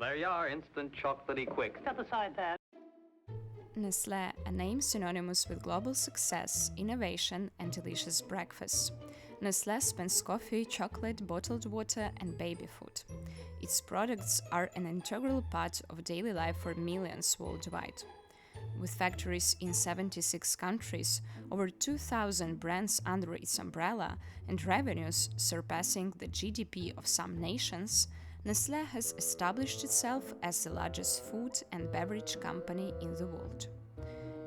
There you are, instant chocolatey quick. Step aside, Dad. Nestlé, a name synonymous with global success, innovation, and delicious breakfast. Nestlé spans coffee, chocolate, bottled water, and baby food. Its products are an integral part of daily life for millions worldwide. With factories in 76 countries, over 2,000 brands under its umbrella, and revenues surpassing the GDP of some nations, Nestlé has established itself as the largest food and beverage company in the world.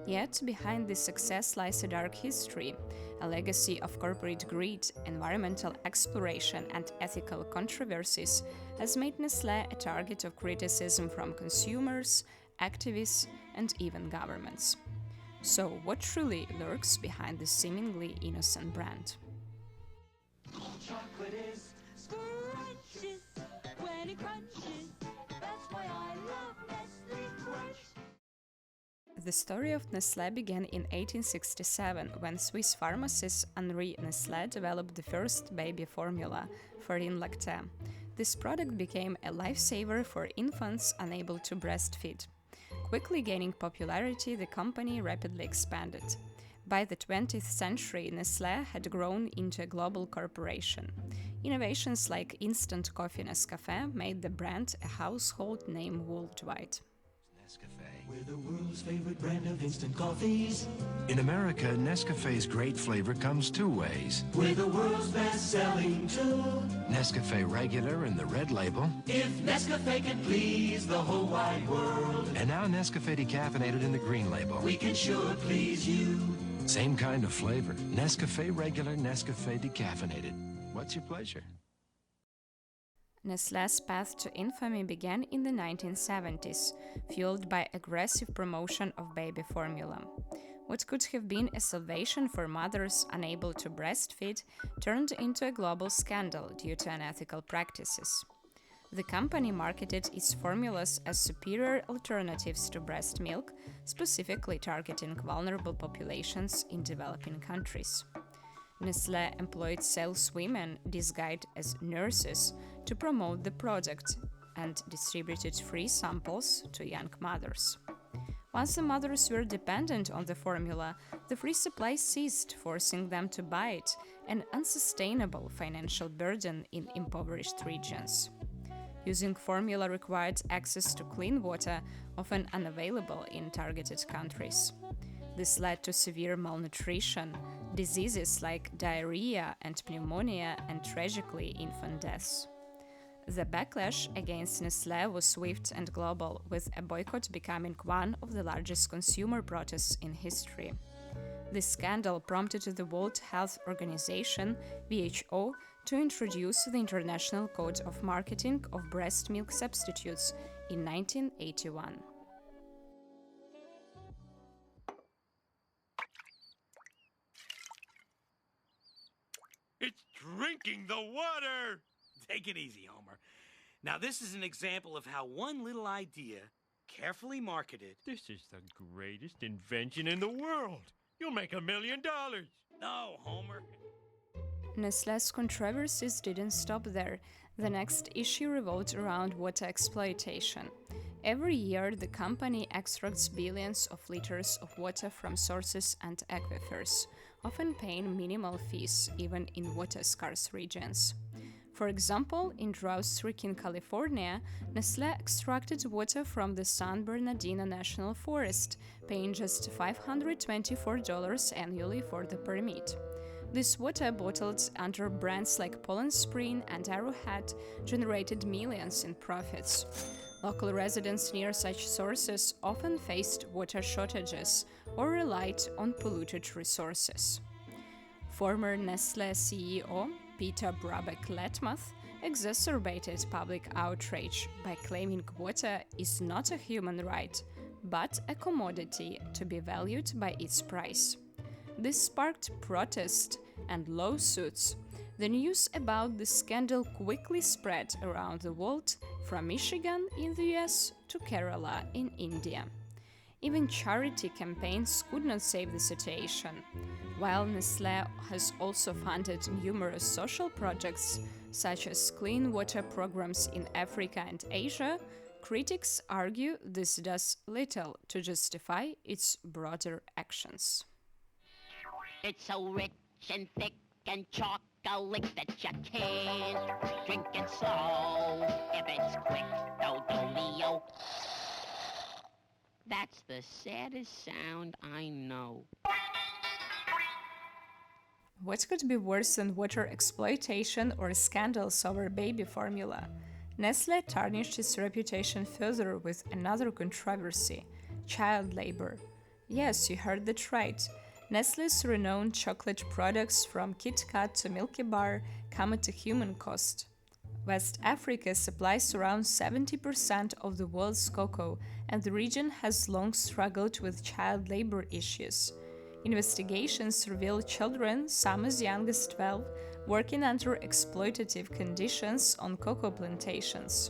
Yet, behind this success lies a dark history, a legacy of corporate greed, environmental exploration, and ethical controversies has made Nestlé a target of criticism from consumers, activists, and even governments. So, what truly lurks behind this seemingly innocent brand? Chocolate is scrumptious when it crunches. That's why I love Nestle Crunch. The story of Nestlé began in 1867 when Swiss pharmacist Henri Nestlé developed the first baby formula, Farine Lactée. This product became a lifesaver for infants unable to breastfeed. Quickly gaining popularity, the company rapidly expanded. By the 20th century, Nestlé had grown into a global corporation. Innovations like instant coffee Nescafé made the brand a household name worldwide. We're the world's favorite brand of instant coffees. In America, Nescafe's great flavor comes two ways. We're the world's best-selling too. Nescafe Regular in the red label, If Nescafe can please the whole wide world, and now Nescafe Decaffeinated in the green label. we can sure please you. Same kind of flavor. Nescafe Regular, Nescafe Decaffeinated. What's your pleasure? Nestlé's path to infamy began in the 1970s, fueled by aggressive promotion of baby formula. What could have been a salvation for mothers unable to breastfeed turned into a global scandal due to unethical practices. The company marketed its formulas as superior alternatives to breast milk, specifically targeting vulnerable populations in developing countries. Nestlé employed saleswomen disguised as nurses to promote the product and distributed free samples to young mothers. Once the mothers were dependent on the formula, the free supply ceased, forcing them to buy it, an unsustainable financial burden in impoverished regions. Using formula required access to clean water, often unavailable in targeted countries. This led to severe malnutrition, diseases like diarrhea and pneumonia, and tragically infant deaths. The backlash against Nestlé was swift and global, with a boycott becoming one of the largest consumer protests in history. This scandal prompted the World Health Organization, WHO, to introduce the International Code of Marketing of Breast Milk Substitutes in 1981. It's drinking the water! Take it easy, Homer. Now, this is an example of how one little idea, carefully marketed... This is the greatest invention in the world. You'll make $1 million. No, Homer. Nestlé's controversies didn't stop there. The next issue revolved around water exploitation. Every year, the company extracts billions of liters of water from sources and aquifers, often paying minimal fees, even in water-scarce regions. For example, in drought-stricken California, Nestlé extracted water from the San Bernardino National Forest, paying just $524 annually for the permit. This water, bottled under brands like Poland Spring and Arrowhead, generated millions in profits. Local residents near such sources often faced water shortages or relied on polluted resources. Former Nestlé CEO Peter Brabeck-Letmathe exacerbated public outrage by claiming water is not a human right, but a commodity to be valued by its price. This sparked protest and lawsuits. The news about the scandal quickly spread around the world, from Michigan in the US to Kerala in India. Even charity campaigns could not save the situation. While Nestlé has also funded numerous social projects, such as clean water programs in Africa and Asia, Critics argue this does little to justify its broader actions. It's so rich and thick and chocolate that you can't drink it slow. If it's quick, do-do-leo. That's the saddest sound I know. What could be worse than water exploitation or scandals over baby formula? Nestlé tarnished its reputation further with another controversy: child labor. Yes, you heard that right. Nestlé's renowned chocolate products from Kit Kat to Milky Bar come at a human cost. West Africa supplies around 70% of the world's cocoa, and the region has long struggled with child labor issues. Investigations reveal children, some as young as 12, working under exploitative conditions on cocoa plantations.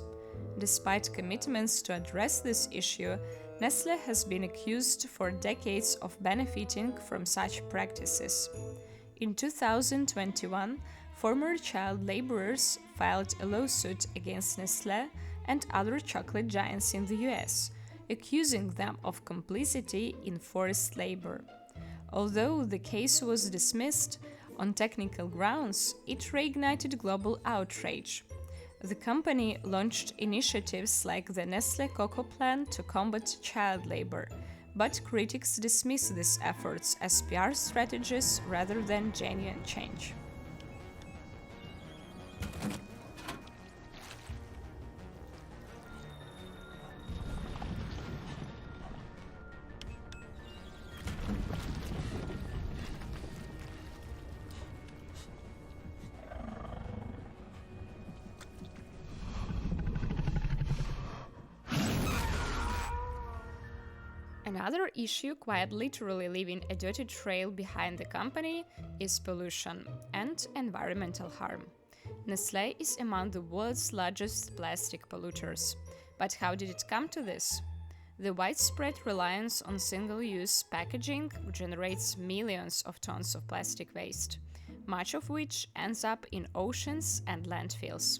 Despite commitments to address this issue, Nestlé has been accused for decades of benefiting from such practices. In 2021, former child laborers filed a lawsuit against Nestlé and other chocolate giants in the US, accusing them of complicity in forced labor. Although the case was dismissed on technical grounds, it reignited global outrage. The company launched initiatives like the Nestlé Cocoa Plan to combat child labor, but critics dismiss these efforts as PR strategies rather than genuine change. Another issue quite literally leaving a dirty trail behind the company is pollution and environmental harm. Nestlé is among the world's largest plastic polluters. But how did it come to this? The widespread reliance on single-use packaging generates millions of tons of plastic waste, much of which ends up in oceans and landfills.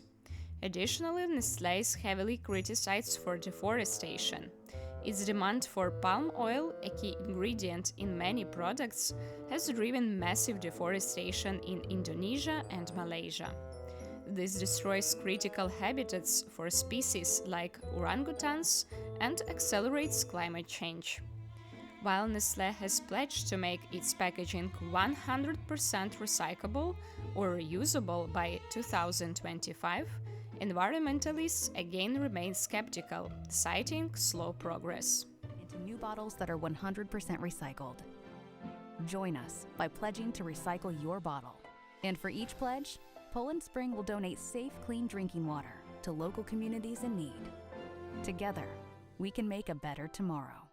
Additionally, Nestlé is heavily criticized for deforestation. Its demand for palm oil, a key ingredient in many products, has driven massive deforestation in Indonesia and Malaysia. This destroys critical habitats for species like orangutans and accelerates climate change. While Nestlé has pledged to make its packaging 100% recyclable or reusable by 2025, environmentalists again remain skeptical, citing slow progress. Into new bottles that are 100% recycled. Join us by pledging to recycle your bottle. And for each pledge, Poland Spring will donate safe, clean drinking water to local communities in need. Together, we can make a better tomorrow.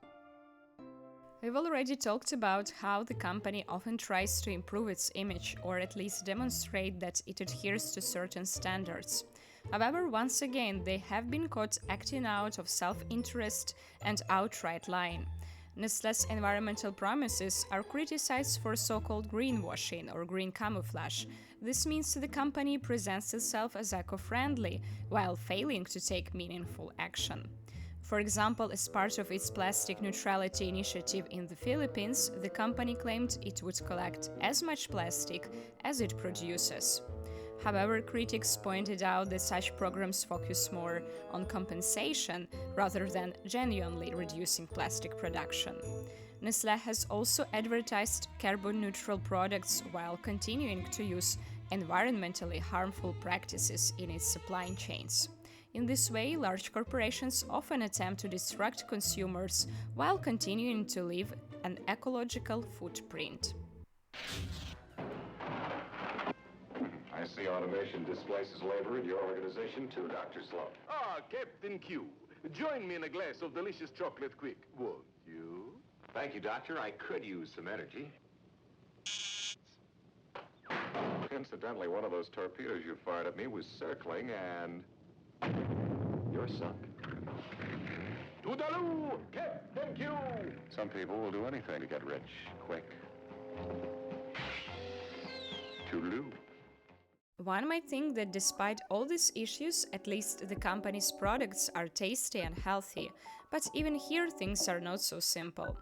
We've already talked about how the company often tries to improve its image or at least demonstrate that it adheres to certain standards. However, once again, they have been caught acting out of self-interest and outright lying. Nestlé's environmental promises are criticized for so-called greenwashing or green camouflage. This means the company presents itself as eco-friendly while failing to take meaningful action. For example, as part of its plastic neutrality initiative in the Philippines, the company claimed it would collect as much plastic as it produces. However, critics pointed out that such programs focus more on compensation rather than genuinely reducing plastic production. Nestlé has also advertised carbon-neutral products while continuing to use environmentally harmful practices in its supply chains. In this way, large corporations often attempt to distract consumers while continuing to leave an ecological footprint. I see automation displaces labor in your organization too, Dr. Sloan. Ah, Captain Q. Join me in a glass of delicious chocolate quick, won't you? Thank you, Doctor. I could use some energy. Incidentally, one of those torpedoes you fired at me was circling and... you're sunk. Toodaloo, Captain Q! Some people will do anything to get rich quick. Toodaloo. One might think that despite all these issues, at least the company's products are tasty and healthy, but even here things are not so simple.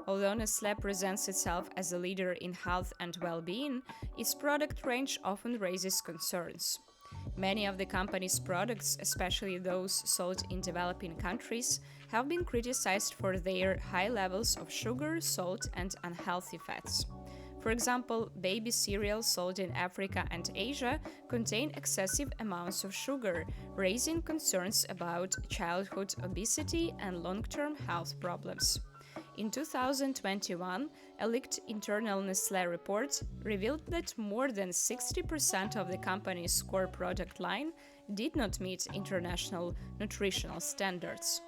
Although Nestlé presents itself as a leader in health and well-being, its product range often raises concerns. Many of the company's products, especially those sold in developing countries, have been criticized for their high levels of sugar, salt, and unhealthy fats. For example, baby cereals sold in Africa and Asia contain excessive amounts of sugar, raising concerns about childhood obesity and long-term health problems. In 2021, a leaked internal Nestlé report revealed that more than 60% of the company's core product line did not meet international nutritional standards.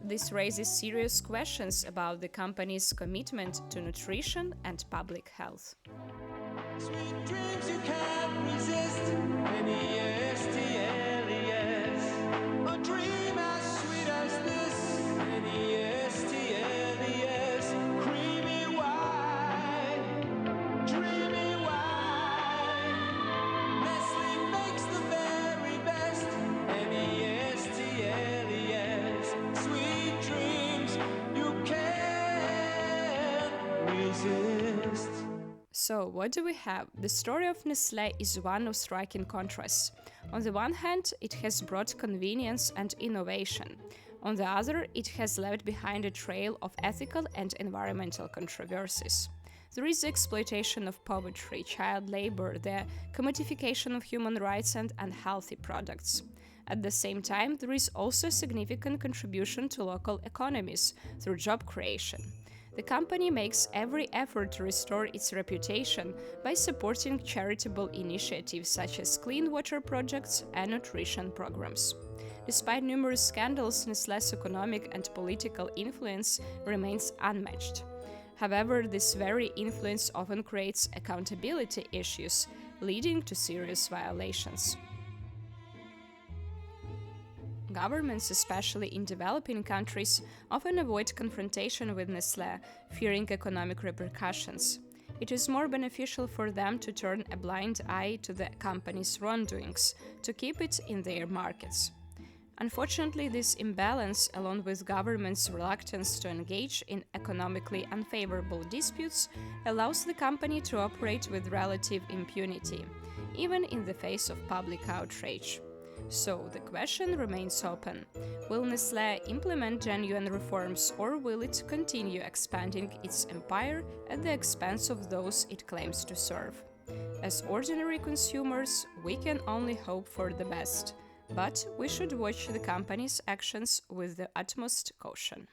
This raises serious questions about the company's commitment to nutrition and public health. Sweet dreams you can't resist. N-E-S-T-L-E-S. A dream as sweet as this. N-E-S-T-L-E-S. Creamy white, dreamy white. Nestle makes the very best. N-E-S-T-L-E-S. Sweet dreams you can't resist. So, what do we have? The story of Nestlé is one of striking contrasts. On the one hand, it has brought convenience and innovation. On the other, it has left behind a trail of ethical and environmental controversies. There is the exploitation of poverty, child labor, the commodification of human rights and unhealthy products. At the same time, there is also a significant contribution to local economies through job creation. The company makes every effort to restore its reputation by supporting charitable initiatives such as clean water projects and nutrition programs. Despite numerous scandals, Nestlé's economic and political influence remains unmatched. However, this very influence often creates accountability issues, leading to serious violations. Governments, especially in developing countries, often avoid confrontation with Nestlé, fearing economic repercussions. It is more beneficial for them to turn a blind eye to the company's wrongdoings, to keep it in their markets. Unfortunately, this imbalance, along with governments' reluctance to engage in economically unfavorable disputes, allows the company to operate with relative impunity, even in the face of public outrage. So, the question remains open. Will Nestlé implement genuine reforms, or will it continue expanding its empire at the expense of those it claims to serve? As ordinary consumers, we can only hope for the best, but we should watch the company's actions with the utmost caution.